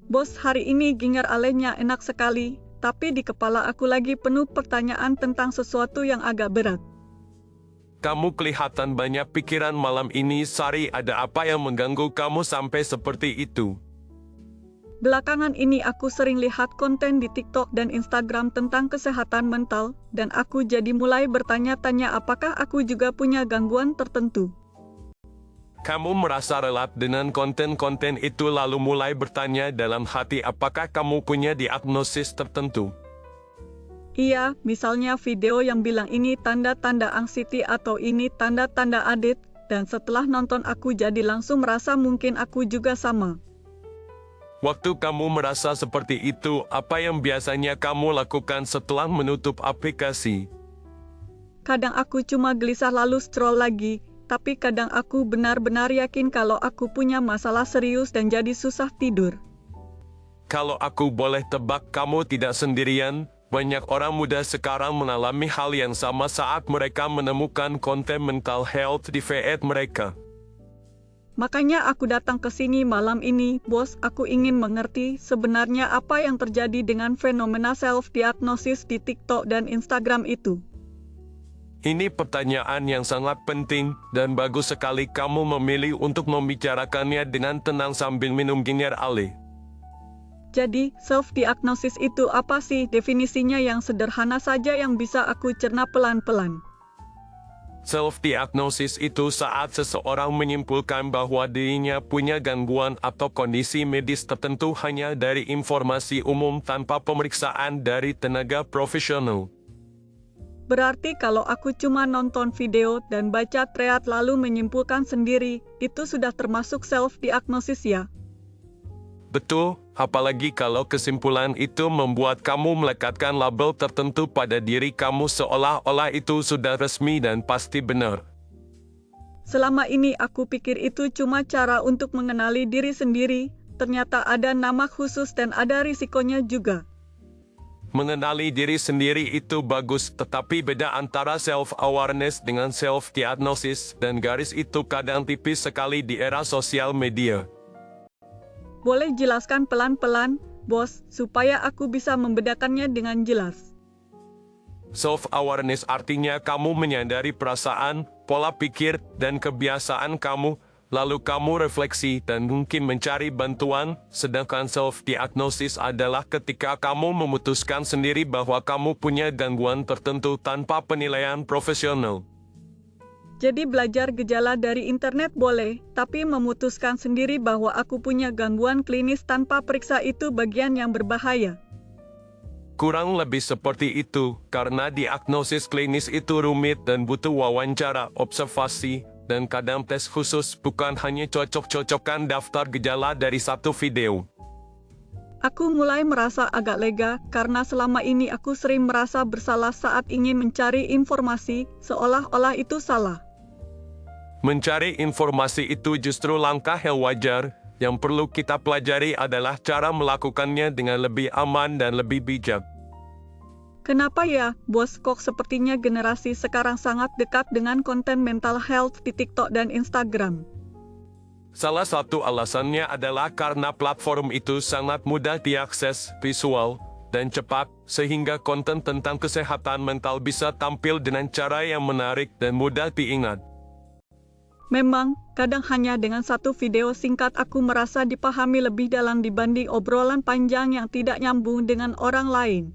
Bos, hari ini ginger alenya enak sekali, tapi di kepala aku lagi penuh pertanyaan tentang sesuatu yang agak berat. Kamu kelihatan banyak pikiran malam ini, Sari. Ada apa yang mengganggu kamu sampai seperti itu? Belakangan ini aku sering lihat konten di TikTok dan Instagram tentang kesehatan mental, dan aku jadi mulai bertanya-tanya apakah aku juga punya gangguan tertentu. Kamu merasa relate dengan konten-konten itu lalu mulai bertanya dalam hati apakah kamu punya diagnosis tertentu? Iya, misalnya video yang bilang ini tanda-tanda anxiety atau ini tanda-tanda adit, dan setelah nonton aku jadi langsung merasa mungkin aku juga sama. Waktu kamu merasa seperti itu, apa yang biasanya kamu lakukan setelah menutup aplikasi? Kadang aku cuma gelisah lalu scroll lagi, tapi kadang aku benar-benar yakin kalau aku punya masalah serius dan jadi susah tidur. Kalau aku boleh tebak, kamu tidak sendirian. Banyak orang muda sekarang mengalami hal yang sama saat mereka menemukan konten mental health di feed mereka. Makanya aku datang ke sini malam ini, bos. Aku ingin mengerti sebenarnya apa yang terjadi dengan fenomena self-diagnosis di TikTok dan Instagram itu. Ini pertanyaan yang sangat penting, dan bagus sekali kamu memilih untuk membicarakannya dengan tenang sambil minum ginger ale. Jadi, self-diagnosis itu apa sih? Definisinya yang sederhana saja yang bisa aku cerna pelan-pelan. Self-diagnosis itu saat seseorang menyimpulkan bahwa dirinya punya gangguan atau kondisi medis tertentu hanya dari informasi umum tanpa pemeriksaan dari tenaga profesional. Berarti kalau aku cuma nonton video dan baca thread lalu menyimpulkan sendiri, itu sudah termasuk self-diagnosis ya? Betul, apalagi kalau kesimpulan itu membuat kamu melekatkan label tertentu pada diri kamu seolah-olah itu sudah resmi dan pasti benar. Selama ini aku pikir itu cuma cara untuk mengenali diri sendiri, ternyata ada nama khusus dan ada risikonya juga. Mengenali diri sendiri itu bagus, tetapi beda antara self-awareness dengan self-diagnosis, dan garis itu kadang tipis sekali di era sosial media. Boleh jelaskan pelan-pelan, bos, supaya aku bisa membedakannya dengan jelas. Self-awareness artinya kamu menyadari perasaan, pola pikir, dan kebiasaan kamu, lalu kamu refleksi dan mungkin mencari bantuan, sedangkan self-diagnosis adalah ketika kamu memutuskan sendiri bahwa kamu punya gangguan tertentu tanpa penilaian profesional. Jadi belajar gejala dari internet boleh, tapi memutuskan sendiri bahwa aku punya gangguan klinis tanpa periksa itu bagian yang berbahaya. Kurang lebih seperti itu, karena diagnosis klinis itu rumit dan butuh wawancara, observasi, dan kadang tes khusus, bukan hanya cocok-cocokan daftar gejala dari satu video. Aku mulai merasa agak lega karena selama ini aku sering merasa bersalah saat ingin mencari informasi, seolah-olah itu salah. Mencari informasi itu justru langkah yang wajar. Yang perlu kita pelajari adalah cara melakukannya dengan lebih aman dan lebih bijak. Kenapa ya, bos? Kok sepertinya generasi sekarang sangat dekat dengan konten mental health di TikTok dan Instagram? Salah satu alasannya adalah karena platform itu sangat mudah diakses, visual, dan cepat, sehingga konten tentang kesehatan mental bisa tampil dengan cara yang menarik dan mudah diingat. Memang, kadang hanya dengan satu video singkat aku merasa dipahami lebih dalam dibanding obrolan panjang yang tidak nyambung dengan orang lain.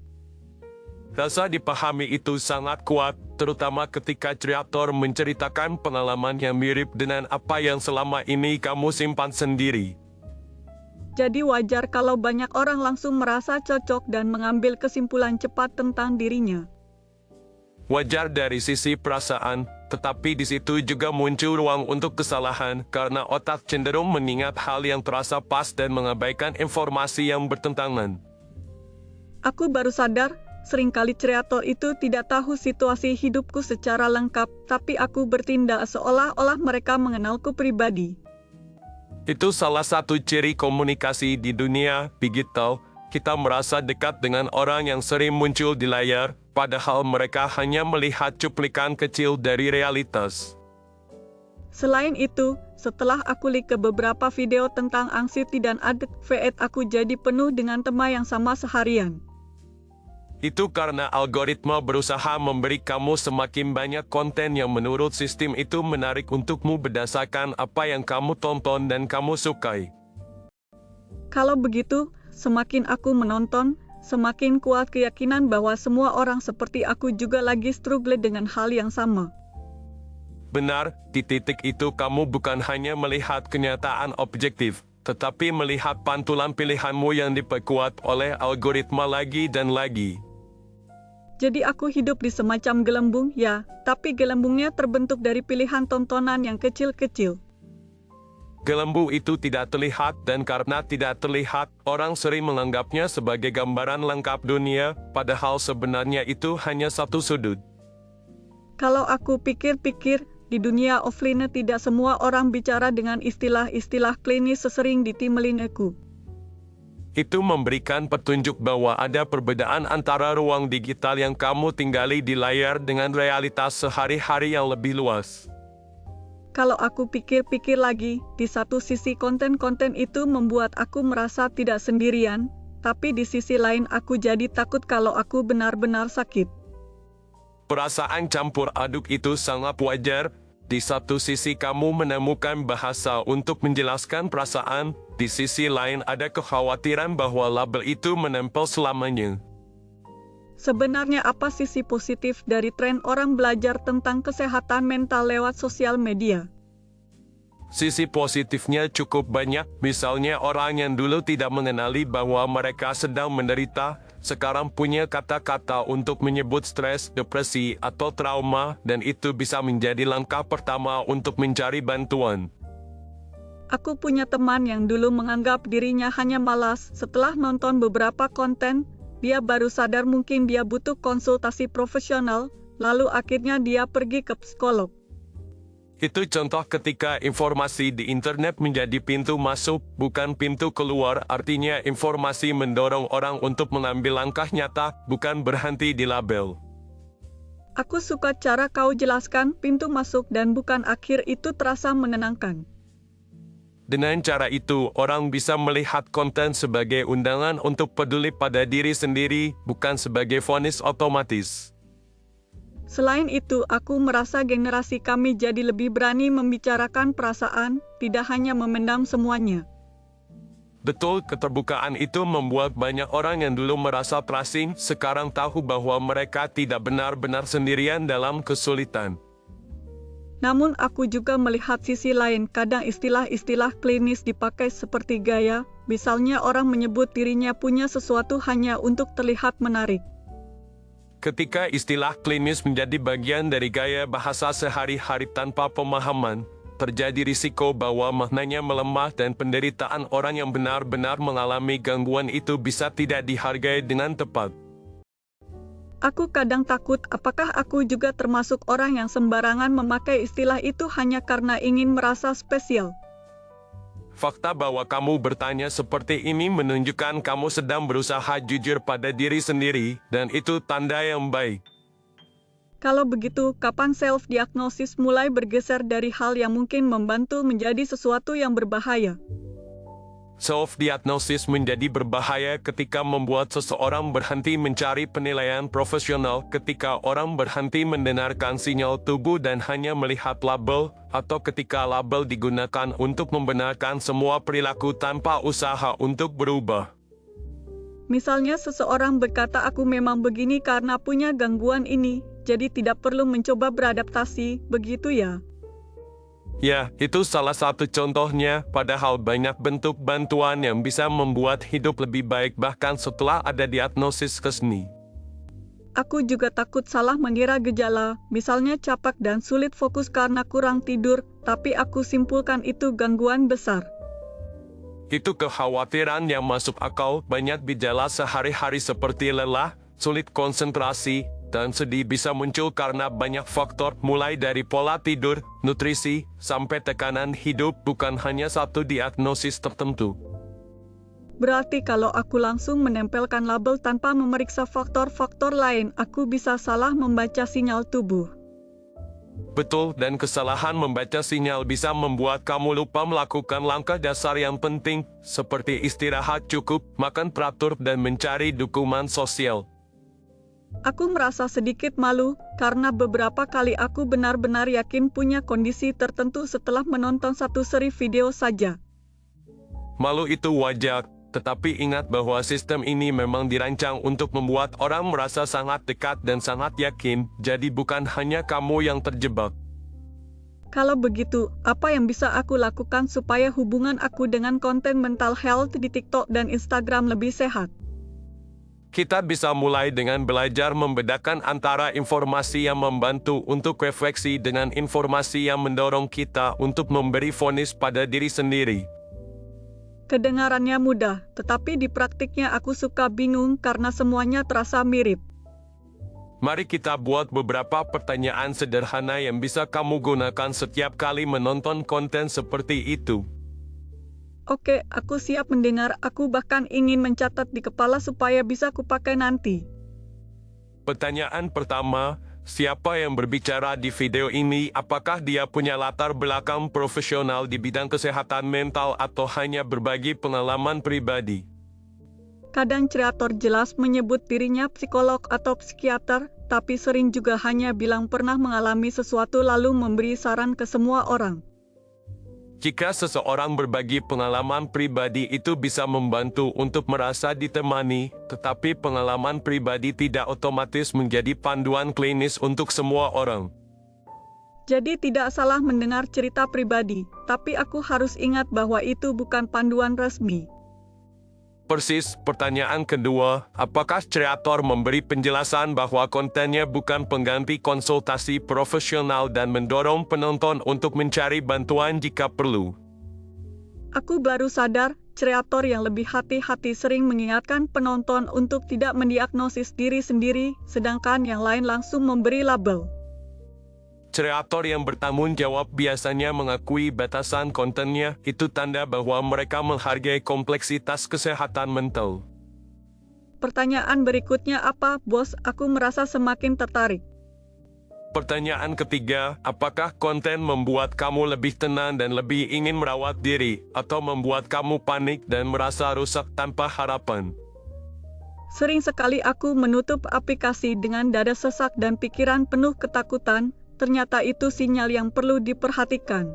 Rasa dipahami itu sangat kuat, terutama ketika kreator menceritakan pengalaman yang mirip dengan apa yang selama ini kamu simpan sendiri. Jadi wajar kalau banyak orang langsung merasa cocok dan mengambil kesimpulan cepat tentang dirinya. Wajar dari sisi perasaan, tetapi di situ juga muncul ruang untuk kesalahan karena otak cenderung mengingat hal yang terasa pas dan mengabaikan informasi yang bertentangan. Aku baru sadar, seringkali kreator itu tidak tahu situasi hidupku secara lengkap, tapi aku bertindak seolah-olah mereka mengenalku pribadi. Itu salah satu ciri komunikasi di dunia digital. Kita merasa dekat dengan orang yang sering muncul di layar, padahal mereka hanya melihat cuplikan kecil dari realitas. Selain itu, setelah aku like beberapa video tentang anxiety dan ADHD, aku jadi penuh dengan tema yang sama seharian. Itu karena algoritma berusaha memberi kamu semakin banyak konten yang menurut sistem itu menarik untukmu berdasarkan apa yang kamu tonton dan kamu sukai. Kalau begitu, semakin aku menonton, semakin kuat keyakinan bahwa semua orang seperti aku juga lagi struggle dengan hal yang sama. Benar, di titik itu kamu bukan hanya melihat kenyataan objektif, tetapi melihat pantulan pilihanmu yang diperkuat oleh algoritma lagi dan lagi. Jadi aku hidup di semacam gelembung, ya, tapi gelembungnya terbentuk dari pilihan tontonan yang kecil-kecil. Gelembung itu tidak terlihat dan karena tidak terlihat, orang sering menganggapnya sebagai gambaran lengkap dunia, padahal sebenarnya itu hanya satu sudut. Kalau aku pikir-pikir, di dunia offline tidak semua orang bicara dengan istilah-istilah klinis sesering di telingaku. Itu memberikan petunjuk bahwa ada perbedaan antara ruang digital yang kamu tinggali di layar dengan realitas sehari-hari yang lebih luas. Kalau aku pikir-pikir lagi, di satu sisi konten-konten itu membuat aku merasa tidak sendirian, tapi di sisi lain aku jadi takut kalau aku benar-benar sakit. Perasaan campur aduk itu sangat wajar. Di satu sisi kamu menemukan bahasa untuk menjelaskan perasaan, di sisi lain ada kekhawatiran bahwa label itu menempel selamanya. Sebenarnya apa sisi positif dari tren orang belajar tentang kesehatan mental lewat sosial media? Sisi positifnya cukup banyak, misalnya orang yang dulu tidak mengenali bahwa mereka sedang menderita, sekarang punya kata-kata untuk menyebut stres, depresi, atau trauma, dan itu bisa menjadi langkah pertama untuk mencari bantuan. Aku punya teman yang dulu menganggap dirinya hanya malas, setelah nonton beberapa konten, dia baru sadar mungkin dia butuh konsultasi profesional, lalu akhirnya dia pergi ke psikolog. Itu contoh ketika informasi di internet menjadi pintu masuk, bukan pintu keluar, artinya informasi mendorong orang untuk mengambil langkah nyata, bukan berhenti di label. Aku suka cara kau jelaskan pintu masuk dan bukan akhir, itu terasa menenangkan. Dengan cara itu, orang bisa melihat konten sebagai undangan untuk peduli pada diri sendiri, bukan sebagai vonis otomatis. Selain itu, aku merasa generasi kami jadi lebih berani membicarakan perasaan, tidak hanya memendam semuanya. Betul, keterbukaan itu membuat banyak orang yang dulu merasa terasing, sekarang tahu bahwa mereka tidak benar-benar sendirian dalam kesulitan. Namun aku juga melihat sisi lain, kadang istilah-istilah klinis dipakai seperti gaya, misalnya orang menyebut dirinya punya sesuatu hanya untuk terlihat menarik. Ketika istilah klinis menjadi bagian dari gaya bahasa sehari-hari tanpa pemahaman, terjadi risiko bahwa maknanya melemah dan penderitaan orang yang benar-benar mengalami gangguan itu bisa tidak dihargai dengan tepat. Aku kadang takut apakah aku juga termasuk orang yang sembarangan memakai istilah itu hanya karena ingin merasa spesial. Fakta bahwa kamu bertanya seperti ini menunjukkan kamu sedang berusaha jujur pada diri sendiri, dan itu tanda yang baik. Kalau begitu, kapan self-diagnosis mulai bergeser dari hal yang mungkin membantu menjadi sesuatu yang berbahaya? Self-diagnosis menjadi berbahaya ketika membuat seseorang berhenti mencari penilaian profesional, ketika orang berhenti mendengarkan sinyal tubuh dan hanya melihat label, atau ketika label digunakan untuk membenarkan semua perilaku tanpa usaha untuk berubah. Misalnya seseorang berkata aku memang begini karena punya gangguan ini, jadi tidak perlu mencoba beradaptasi, begitu ya? Ya, itu salah satu contohnya, padahal banyak bentuk bantuan yang bisa membuat hidup lebih baik bahkan setelah ada diagnosis resmi. Aku juga takut salah mengira gejala, misalnya capek dan sulit fokus karena kurang tidur, tapi aku simpulkan itu gangguan besar. Itu kekhawatiran yang masuk akal. Banyak gejala sehari-hari seperti lelah, sulit konsentrasi, dan sedih bisa muncul karena banyak faktor, mulai dari pola tidur, nutrisi, sampai tekanan hidup, bukan hanya satu diagnosis tertentu. Berarti kalau aku langsung menempelkan label tanpa memeriksa faktor-faktor lain, aku bisa salah membaca sinyal tubuh. Betul, dan kesalahan membaca sinyal bisa membuat kamu lupa melakukan langkah dasar yang penting, seperti istirahat cukup, makan teratur, dan mencari dukungan sosial. Aku merasa sedikit malu, karena beberapa kali aku benar-benar yakin punya kondisi tertentu setelah menonton satu seri video saja. Malu itu wajar, tetapi ingat bahwa sistem ini memang dirancang untuk membuat orang merasa sangat dekat dan sangat yakin, jadi bukan hanya kamu yang terjebak. Kalau begitu, apa yang bisa aku lakukan supaya hubungan aku dengan konten mental health di TikTok dan Instagram lebih sehat? Kita bisa mulai dengan belajar membedakan antara informasi yang membantu untuk refleksi dengan informasi yang mendorong kita untuk memberi vonis pada diri sendiri. Kedengarannya mudah, tetapi di praktiknya aku suka bingung karena semuanya terasa mirip. Mari kita buat beberapa pertanyaan sederhana yang bisa kamu gunakan setiap kali menonton konten seperti itu. Oke, aku siap mendengar. Aku bahkan ingin mencatat di kepala supaya bisa kupakai nanti. Pertanyaan pertama, siapa yang berbicara di video ini? Apakah dia punya latar belakang profesional di bidang kesehatan mental atau hanya berbagi pengalaman pribadi? Kadang kreator jelas menyebut dirinya psikolog atau psikiater, tapi sering juga hanya bilang pernah mengalami sesuatu lalu memberi saran ke semua orang. Jika seseorang berbagi pengalaman pribadi itu bisa membantu untuk merasa ditemani, tetapi pengalaman pribadi tidak otomatis menjadi panduan klinis untuk semua orang. Jadi tidak salah mendengar cerita pribadi, tapi aku harus ingat bahwa itu bukan panduan resmi. Persis, pertanyaan kedua, apakah kreator memberi penjelasan bahwa kontennya bukan pengganti konsultasi profesional dan mendorong penonton untuk mencari bantuan jika perlu? Aku baru sadar, kreator yang lebih hati-hati sering mengingatkan penonton untuk tidak mendiagnosis diri sendiri, sedangkan yang lain langsung memberi label. Kreator yang bertanggung jawab biasanya mengakui batasan kontennya, itu tanda bahwa mereka menghargai kompleksitas kesehatan mental. Pertanyaan berikutnya apa, bos? Aku merasa semakin tertarik. Pertanyaan ketiga, apakah konten membuat kamu lebih tenang dan lebih ingin merawat diri, atau membuat kamu panik dan merasa rusak tanpa harapan? Sering sekali aku menutup aplikasi dengan dada sesak dan pikiran penuh ketakutan. Ternyata itu sinyal yang perlu diperhatikan.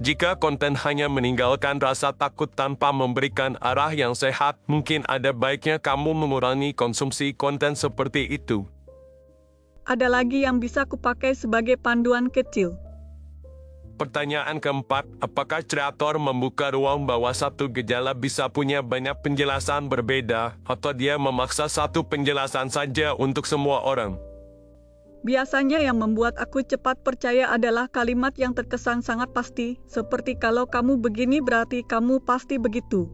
Jika konten hanya meninggalkan rasa takut tanpa memberikan arah yang sehat, mungkin ada baiknya kamu mengurangi konsumsi konten seperti itu. Ada lagi yang bisa kupakai sebagai panduan kecil. Pertanyaan keempat, apakah kreator membuka ruang bahwa satu gejala bisa punya banyak penjelasan berbeda, atau dia memaksa satu penjelasan saja untuk semua orang? Biasanya yang membuat aku cepat percaya adalah kalimat yang terkesan sangat pasti, seperti kalau kamu begini berarti kamu pasti begitu.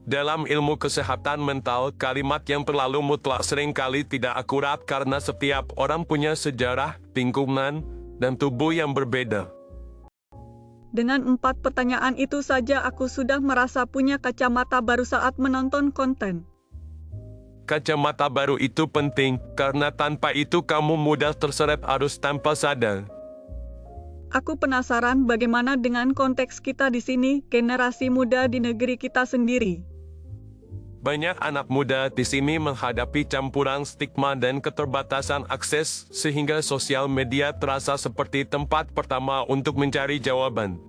Dalam ilmu kesehatan mental, kalimat yang terlalu mutlak seringkali tidak akurat karena setiap orang punya sejarah, lingkungan, dan tubuh yang berbeda. Dengan 4 pertanyaan itu saja aku sudah merasa punya kacamata baru saat menonton konten. Kacamata baru itu penting, karena tanpa itu kamu mudah terseret arus tanpa sadar. Aku penasaran bagaimana dengan konteks kita di sini, generasi muda di negeri kita sendiri. Banyak anak muda di sini menghadapi campuran stigma dan keterbatasan akses, sehingga sosial media terasa seperti tempat pertama untuk mencari jawaban.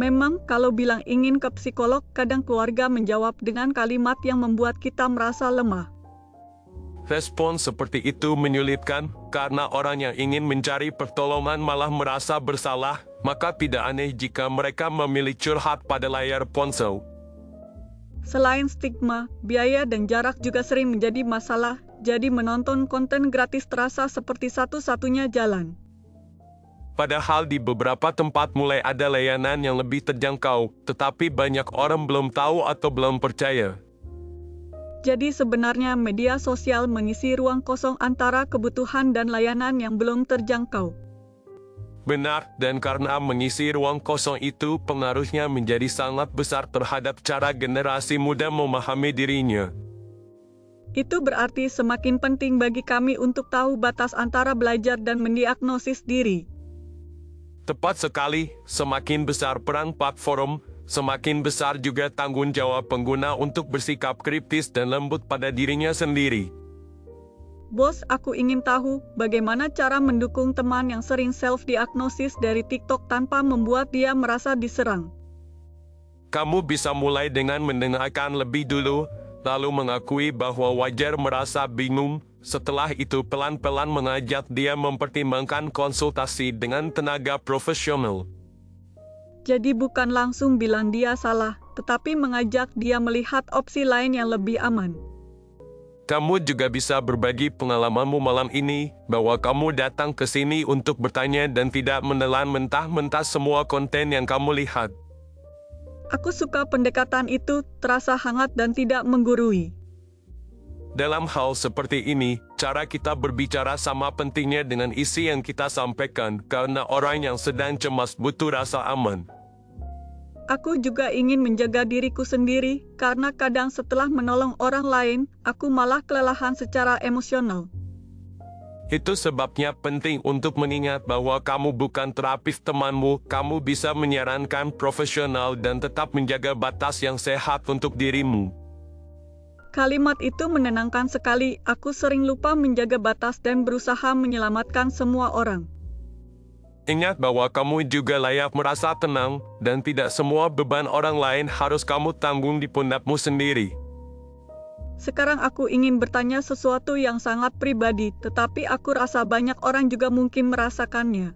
Memang, kalau bilang ingin ke psikolog, kadang keluarga menjawab dengan kalimat yang membuat kita merasa lemah. Respon seperti itu menyulitkan, karena orang yang ingin mencari pertolongan malah merasa bersalah, maka tidak aneh jika mereka memilih curhat pada layar ponsel. Selain stigma, biaya dan jarak juga sering menjadi masalah, jadi menonton konten gratis terasa seperti satu-satunya jalan. Padahal di beberapa tempat mulai ada layanan yang lebih terjangkau, tetapi banyak orang belum tahu atau belum percaya. Jadi sebenarnya media sosial mengisi ruang kosong antara kebutuhan dan layanan yang belum terjangkau. Benar, dan karena mengisi ruang kosong itu pengaruhnya menjadi sangat besar terhadap cara generasi muda memahami dirinya. Itu berarti semakin penting bagi kami untuk tahu batas antara belajar dan mendiagnosis diri. Tepat sekali, semakin besar peran platform, semakin besar juga tanggung jawab pengguna untuk bersikap kritis dan lembut pada dirinya sendiri. Bos, aku ingin tahu bagaimana cara mendukung teman yang sering self-diagnosis dari TikTok tanpa membuat dia merasa diserang. Kamu bisa mulai dengan mendengarkan lebih dulu, lalu mengakui bahwa wajar merasa bingung. Setelah itu pelan-pelan mengajak dia mempertimbangkan konsultasi dengan tenaga profesional. Jadi bukan langsung bilang dia salah, tetapi mengajak dia melihat opsi lain yang lebih aman. Kamu juga bisa berbagi pengalamanmu malam ini, bahwa kamu datang ke sini untuk bertanya dan tidak menelan mentah-mentah semua konten yang kamu lihat. Aku suka pendekatan itu, terasa hangat dan tidak menggurui. Dalam hal seperti ini, cara kita berbicara sama pentingnya dengan isi yang kita sampaikan, karena orang yang sedang cemas butuh rasa aman. Aku juga ingin menjaga diriku sendiri, karena kadang setelah menolong orang lain, aku malah kelelahan secara emosional. Itu sebabnya penting untuk mengingat bahwa kamu bukan terapis temanmu, kamu bisa menyarankan profesional dan tetap menjaga batas yang sehat untuk dirimu. Kalimat itu menenangkan sekali, aku sering lupa menjaga batas dan berusaha menyelamatkan semua orang. Ingat bahwa kamu juga layak merasa tenang, dan tidak semua beban orang lain harus kamu tanggung di pundakmu sendiri. Sekarang aku ingin bertanya sesuatu yang sangat pribadi, tetapi aku rasa banyak orang juga mungkin merasakannya.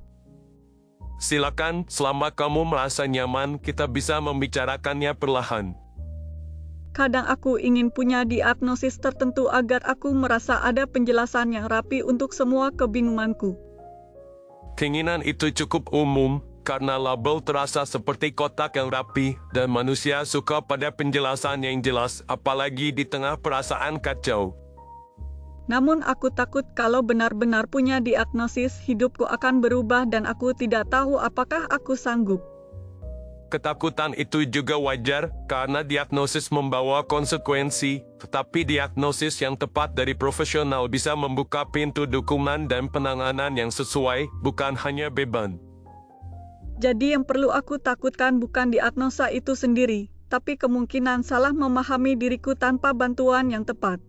Silakan, selama kamu merasa nyaman, kita bisa membicarakannya perlahan. Kadang aku ingin punya diagnosis tertentu agar aku merasa ada penjelasan yang rapi untuk semua kebingunganku. Keinginan itu cukup umum, karena label terasa seperti kotak yang rapi, dan manusia suka pada penjelasan yang jelas, apalagi di tengah perasaan kacau. Namun aku takut kalau benar-benar punya diagnosis, hidupku akan berubah dan aku tidak tahu apakah aku sanggup. Ketakutan itu juga wajar, karena diagnosis membawa konsekuensi, tetapi diagnosis yang tepat dari profesional bisa membuka pintu dukungan dan penanganan yang sesuai, bukan hanya beban. Jadi yang perlu aku takutkan bukan diagnosa itu sendiri, tapi kemungkinan salah memahami diriku tanpa bantuan yang tepat.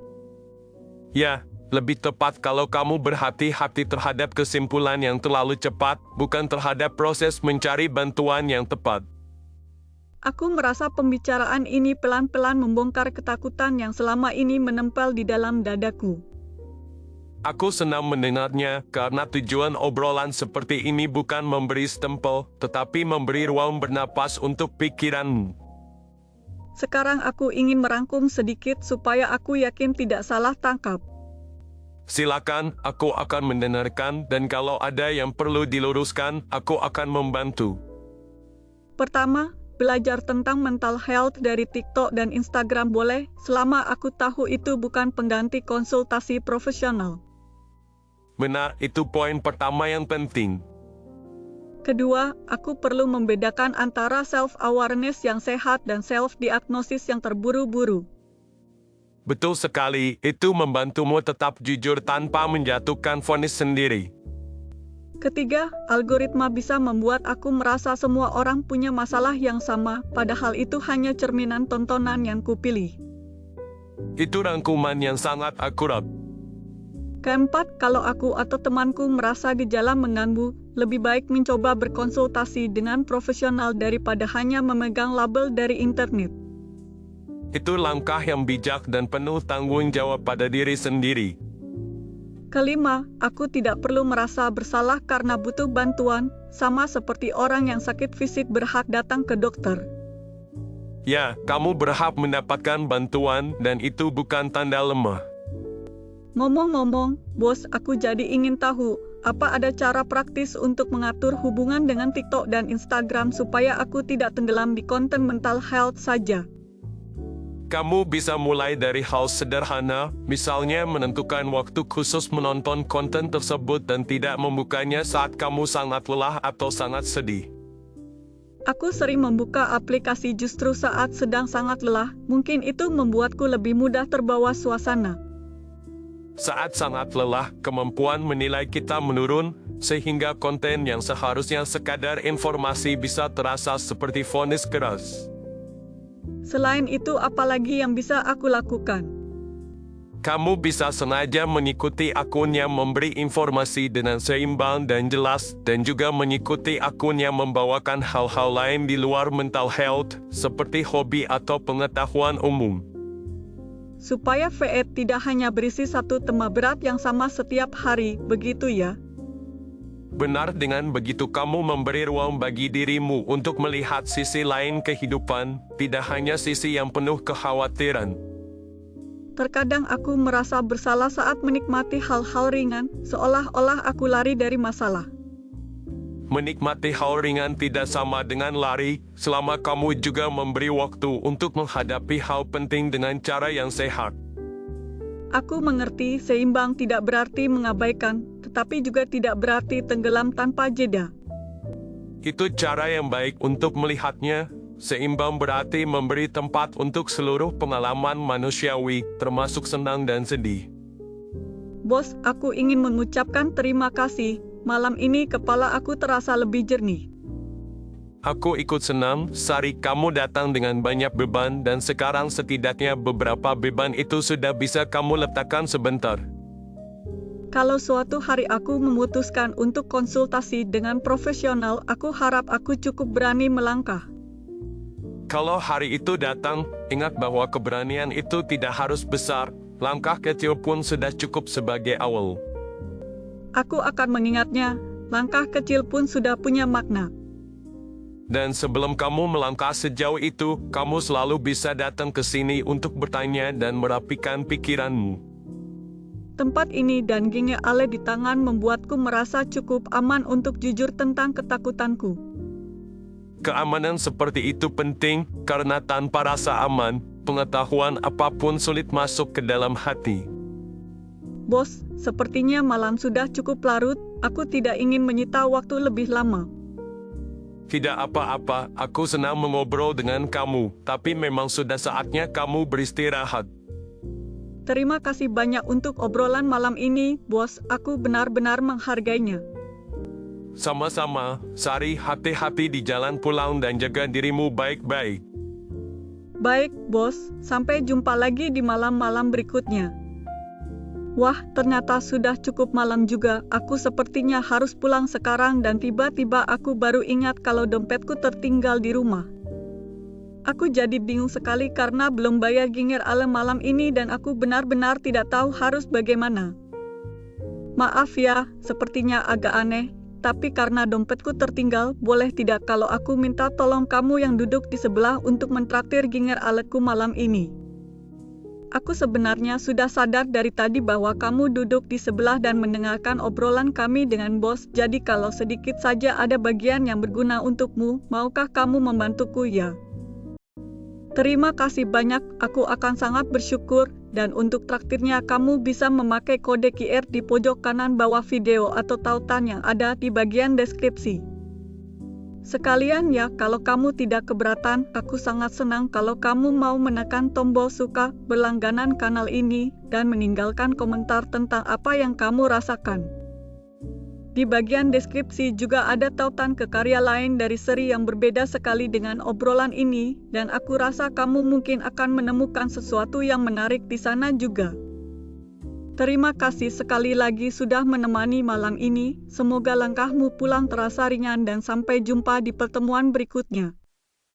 Ya, lebih tepat kalau kamu berhati-hati terhadap kesimpulan yang terlalu cepat, bukan terhadap proses mencari bantuan yang tepat. Aku merasa pembicaraan ini pelan-pelan membongkar ketakutan yang selama ini menempel di dalam dadaku. Aku senang mendengarnya, karena tujuan obrolan seperti ini bukan memberi stempel, tetapi memberi ruang bernapas untuk pikiranmu. Sekarang aku ingin merangkum sedikit supaya aku yakin tidak salah tangkap. Silakan, aku akan mendengarkan, dan kalau ada yang perlu diluruskan, aku akan membantu. Pertama, belajar tentang mental health dari TikTok dan Instagram boleh, selama aku tahu itu bukan pengganti konsultasi profesional. Benar, itu poin pertama yang penting. Kedua, aku perlu membedakan antara self-awareness yang sehat dan self-diagnosis yang terburu-buru. Betul sekali, itu membantumu tetap jujur tanpa menjatuhkan vonis sendiri. Ketiga, algoritma bisa membuat aku merasa semua orang punya masalah yang sama, padahal itu hanya cerminan tontonan yang kupilih. Itu rangkuman yang sangat akurat. Keempat, kalau aku atau temanku merasa gejala mengganggu, lebih baik mencoba berkonsultasi dengan profesional daripada hanya memegang label dari internet. Itu langkah yang bijak dan penuh tanggung jawab pada diri sendiri. Kelima, aku tidak perlu merasa bersalah karena butuh bantuan, sama seperti orang yang sakit fisik berhak datang ke dokter. Ya, kamu berhak mendapatkan bantuan, dan itu bukan tanda lemah. Ngomong-ngomong, bos, aku jadi ingin tahu, apa ada cara praktis untuk mengatur hubungan dengan TikTok dan Instagram supaya aku tidak tenggelam di konten mental health saja? Kamu bisa mulai dari hal sederhana, misalnya menentukan waktu khusus menonton konten tersebut dan tidak membukanya saat kamu sangat lelah atau sangat sedih. Aku sering membuka aplikasi justru saat sedang sangat lelah, mungkin itu membuatku lebih mudah terbawa suasana. Saat sangat lelah, kemampuan menilai kita menurun, sehingga konten yang seharusnya sekadar informasi bisa terasa seperti vonis keras. Selain itu, apalagi yang bisa aku lakukan? Kamu bisa sengaja mengikuti akun yang memberi informasi dengan seimbang dan jelas, dan juga mengikuti akun yang membawakan hal-hal lain di luar mental health, seperti hobi atau pengetahuan umum. Supaya feed tidak hanya berisi satu tema berat yang sama setiap hari, begitu ya? Benar, dengan begitu kamu memberi ruang bagi dirimu untuk melihat sisi lain kehidupan, tidak hanya sisi yang penuh kekhawatiran. Terkadang aku merasa bersalah saat menikmati hal-hal ringan, seolah-olah aku lari dari masalah. Menikmati hal ringan tidak sama dengan lari, selama kamu juga memberi waktu untuk menghadapi hal penting dengan cara yang sehat. Aku mengerti seimbang tidak berarti mengabaikan, tetapi juga tidak berarti tenggelam tanpa jeda. Itu cara yang baik untuk melihatnya. Seimbang berarti memberi tempat untuk seluruh pengalaman manusiawi, termasuk senang dan sedih. Bos, aku ingin mengucapkan terima kasih. Malam ini kepala aku terasa lebih jernih. Aku ikut senang, Sari, kamu datang dengan banyak beban dan sekarang setidaknya beberapa beban itu sudah bisa kamu letakkan sebentar. Kalau suatu hari aku memutuskan untuk konsultasi dengan profesional, aku harap aku cukup berani melangkah. Kalau hari itu datang, ingat bahwa keberanian itu tidak harus besar, langkah kecil pun sudah cukup sebagai awal. Aku akan mengingatnya, langkah kecil pun sudah punya makna. Dan sebelum kamu melangkah sejauh itu, kamu selalu bisa datang ke sini untuk bertanya dan merapikan pikiranmu. Tempat ini dan Ginge Ale di tangan membuatku merasa cukup aman untuk jujur tentang ketakutanku. Keamanan seperti itu penting, karena tanpa rasa aman, pengetahuan apapun sulit masuk ke dalam hati. Bos, sepertinya malam sudah cukup larut, aku tidak ingin menyita waktu lebih lama. Tidak apa-apa, aku senang mengobrol dengan kamu, tapi memang sudah saatnya kamu beristirahat. Terima kasih banyak untuk obrolan malam ini, bos, aku benar-benar menghargainya. Sama-sama, Sari, hati-hati di jalan pulang dan jaga dirimu baik-baik. Baik, bos, sampai jumpa lagi di malam-malam berikutnya. Wah, ternyata sudah cukup malam juga, aku sepertinya harus pulang sekarang dan tiba-tiba aku baru ingat kalau dompetku tertinggal di rumah. Aku jadi bingung sekali karena belum bayar Ginger Ale malam ini dan aku benar-benar tidak tahu harus bagaimana. Maaf ya, sepertinya agak aneh, tapi karena dompetku tertinggal, boleh tidak kalau aku minta tolong kamu yang duduk di sebelah untuk mentraktir Ginger Aleku malam ini? Aku sebenarnya sudah sadar dari tadi bahwa kamu duduk di sebelah dan mendengarkan obrolan kami dengan bos, jadi kalau sedikit saja ada bagian yang berguna untukmu, maukah kamu membantuku ya? Terima kasih banyak, aku akan sangat bersyukur, dan untuk traktirnya kamu bisa memakai kode QR di pojok kanan bawah video atau tautan yang ada di bagian deskripsi. Sekalian ya, kalau kamu tidak keberatan, aku sangat senang kalau kamu mau menekan tombol suka, berlangganan kanal ini, dan meninggalkan komentar tentang apa yang kamu rasakan. Di bagian deskripsi juga ada tautan ke karya lain dari seri yang berbeda sekali dengan obrolan ini, dan aku rasa kamu mungkin akan menemukan sesuatu yang menarik di sana juga. Terima kasih sekali lagi sudah menemani malam ini, semoga langkahmu pulang terasa ringan dan sampai jumpa di pertemuan berikutnya.